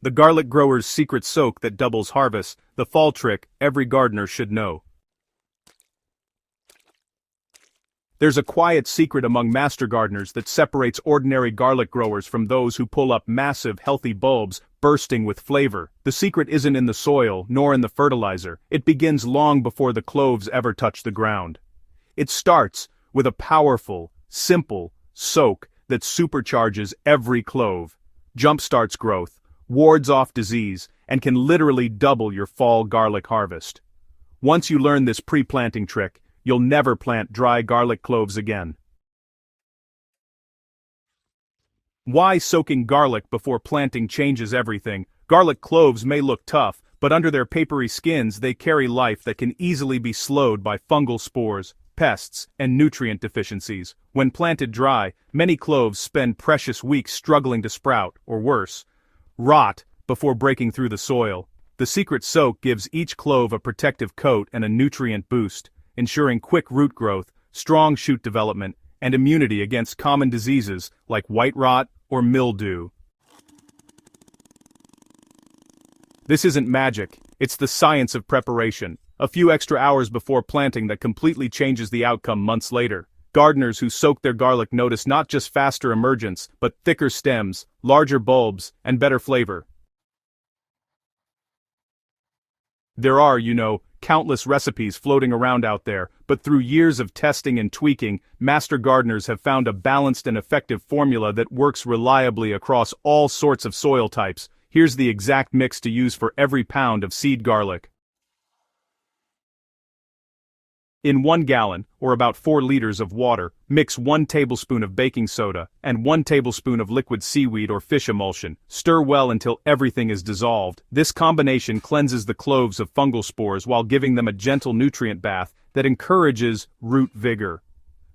The garlic grower's secret soak that doubles harvest, the fall trick every gardener should know. There's a quiet secret among master gardeners that separates ordinary garlic growers from those who pull up massive, healthy bulbs bursting with flavor. The secret isn't in the soil, nor in the fertilizer. It begins long before the cloves ever touch the ground. It starts with a powerful, simple soak that supercharges every clove, jumpstarts growth, wards off disease, and can literally double your fall garlic harvest. Once you learn this pre-planting trick, you'll never plant dry garlic cloves again. Why soaking garlic before planting changes everything. Garlic cloves may look tough, but under their papery skins they carry life that can easily be slowed by fungal spores, pests, and nutrient deficiencies. When planted dry, many cloves spend precious weeks struggling to sprout, or worse, rot, before breaking through the soil. The secret soak gives each clove a protective coat and a nutrient boost, ensuring quick root growth, strong shoot development, and immunity against common diseases like white rot or mildew. This isn't magic, it's the science of preparation. A few extra hours before planting that completely changes the outcome months later. Gardeners who soak their garlic notice not just faster emergence, but thicker stems, larger bulbs, and better flavor. There are, countless recipes floating around out there, but through years of testing and tweaking, master gardeners have found a balanced and effective formula that works reliably across all sorts of soil types. Here's the exact mix to use for every pound of seed garlic. In 1 gallon, or about 4 liters of water, mix 1 tablespoon of baking soda and 1 tablespoon of liquid seaweed or fish emulsion. Stir well until everything is dissolved. This combination cleanses the cloves of fungal spores while giving them a gentle nutrient bath that encourages root vigor.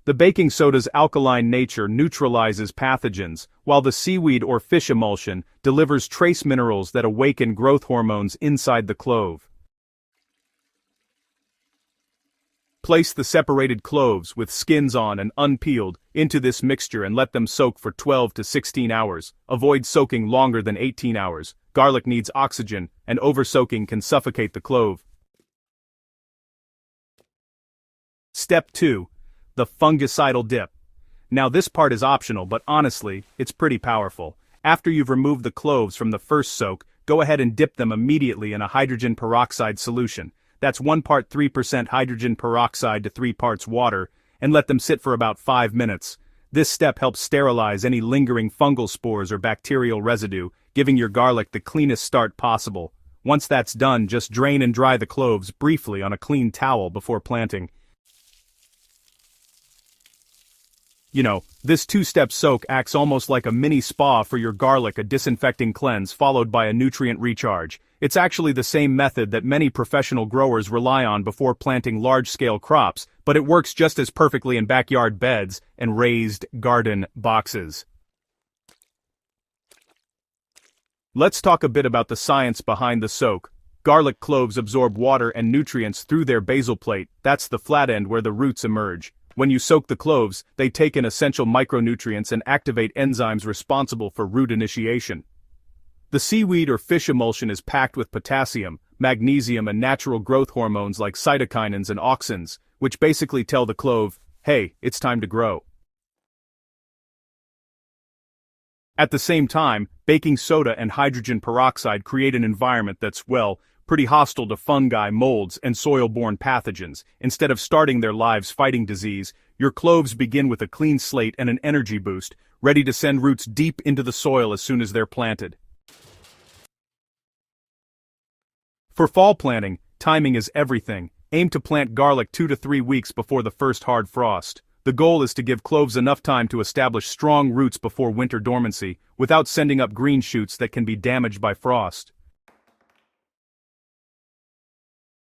The baking soda's alkaline nature neutralizes pathogens, while the seaweed or fish emulsion delivers trace minerals that awaken growth hormones inside the clove. Place the separated cloves, with skins on and unpeeled, into this mixture and let them soak for 12 to 16 hours. Avoid soaking longer than 18 hours. Garlic needs oxygen, and over-soaking can suffocate the clove. Step 2. The fungicidal dip. Now this part is optional, but honestly, it's pretty powerful. After you've removed the cloves from the first soak, go ahead and dip them immediately in a hydrogen peroxide solution. That's 1 part 3% hydrogen peroxide to 3 parts water, and let them sit for about 5 minutes. This step helps sterilize any lingering fungal spores or bacterial residue, giving your garlic the cleanest start possible. Once that's done, just drain and dry the cloves briefly on a clean towel before planting. This 2-step soak acts almost like a mini spa for your garlic, a disinfecting cleanse followed by a nutrient recharge. It's actually the same method that many professional growers rely on before planting large-scale crops, but it works just as perfectly in backyard beds and raised garden boxes. Let's talk a bit about the science behind the soak. Garlic cloves absorb water and nutrients through their basal plate, that's the flat end where the roots emerge. When you soak the cloves, they take in essential micronutrients and activate enzymes responsible for root initiation. The seaweed or fish emulsion is packed with potassium, magnesium and natural growth hormones like cytokinins and auxins, which basically tell the clove, hey, it's time to grow. At the same time, baking soda and hydrogen peroxide create an environment that's, pretty hostile to fungi, molds, and soil-borne pathogens. Instead of starting their lives fighting disease, your cloves begin with a clean slate and an energy boost, ready to send roots deep into the soil as soon as they're planted. For fall planting, timing is everything. Aim to plant garlic 2 to 3 weeks before the first hard frost. The goal is to give cloves enough time to establish strong roots before winter dormancy, without sending up green shoots that can be damaged by frost.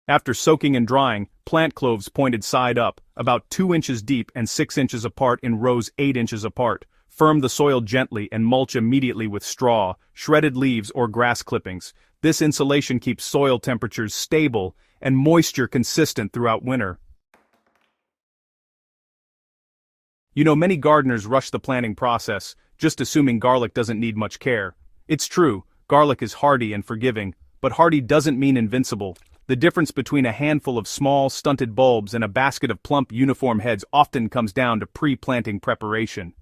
After soaking and drying, plant cloves pointed side up, about 2 inches deep and 6 inches apart in rows 8 inches apart. Firm the soil gently and mulch immediately with straw, shredded leaves or grass clippings. This insulation keeps soil temperatures stable and moisture consistent throughout winter. Many gardeners rush the planting process, just assuming garlic doesn't need much care. It's true, Garlic is hardy and forgiving, but hardy doesn't mean invincible. The difference between a handful of small, stunted bulbs and a basket of plump, uniform heads often comes down to pre-planting preparation.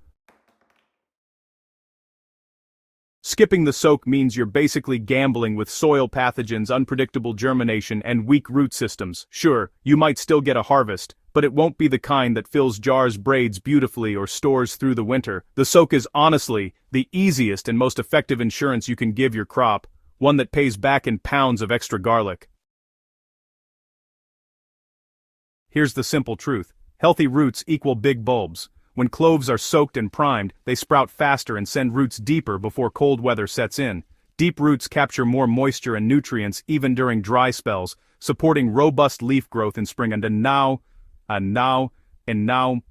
Skipping the soak means you're basically gambling with soil pathogens, unpredictable germination, and weak root systems. Sure, you might still get a harvest, but it won't be the kind that fills jars, braids beautifully, or stores through the winter. The soak is honestly the easiest and most effective insurance you can give your crop, one that pays back in pounds of extra garlic. Here's the simple truth. Healthy roots equal big bulbs. When cloves are soaked and primed, they sprout faster and send roots deeper before cold weather sets in. Deep roots capture more moisture and nutrients even during dry spells, supporting robust leaf growth in spring. And now,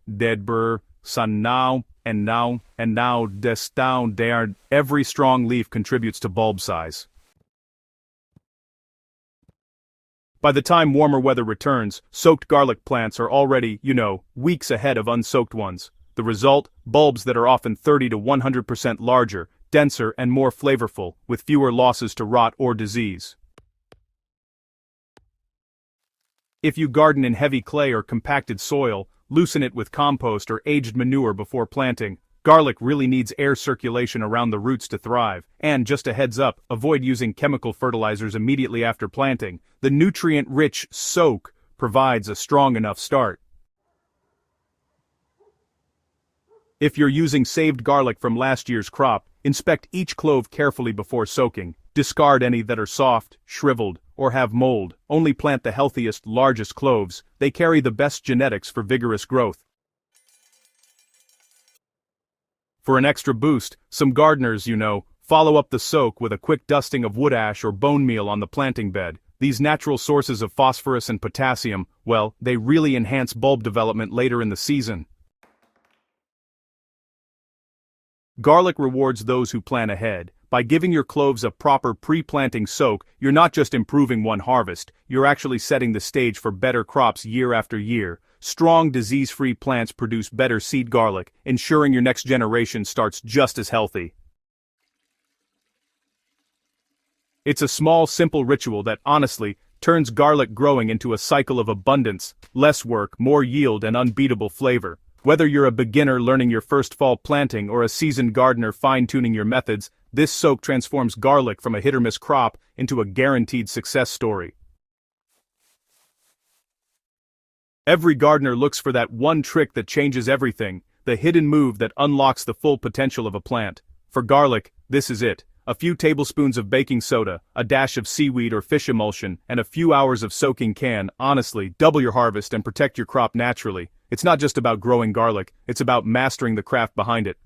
deadbur, sun now, and now, des down there. Every strong leaf contributes to bulb size. By the time warmer weather returns, soaked garlic plants are already, weeks ahead of unsoaked ones. The result? Bulbs that are often 30 to 100% larger, denser, and more flavorful, with fewer losses to rot or disease. If you garden in heavy clay or compacted soil, loosen it with compost or aged manure before planting. Garlic really needs air circulation around the roots to thrive, and just a heads up, avoid using chemical fertilizers immediately after planting. The nutrient-rich soak provides a strong enough start. If you're using saved garlic from last year's crop, inspect each clove carefully before soaking. Discard any that are soft, shriveled, or have mold. Only plant the healthiest, largest cloves. They carry the best genetics for vigorous growth. For an extra boost, some gardeners, follow up the soak with a quick dusting of wood ash or bone meal on the planting bed. These natural sources of phosphorus and potassium, they really enhance bulb development later in the season. Garlic rewards those who plan ahead. By giving your cloves a proper pre-planting soak, you're not just improving one harvest, you're actually setting the stage for better crops year after year. Strong, disease-free plants produce better seed garlic, ensuring your next generation starts just as healthy. It's a small, simple ritual that, honestly, turns garlic growing into a cycle of abundance, less work, more yield, and unbeatable flavor. Whether you're a beginner learning your first fall planting or a seasoned gardener fine-tuning your methods, this soak transforms garlic from a hit-or-miss crop into a guaranteed success story. Every gardener looks for that one trick that changes everything, the hidden move that unlocks the full potential of a plant. For garlic, this is it. A few tablespoons of baking soda, a dash of seaweed or fish emulsion, and a few hours of soaking can, honestly, double your harvest and protect your crop naturally. It's not just about growing garlic, it's about mastering the craft behind it.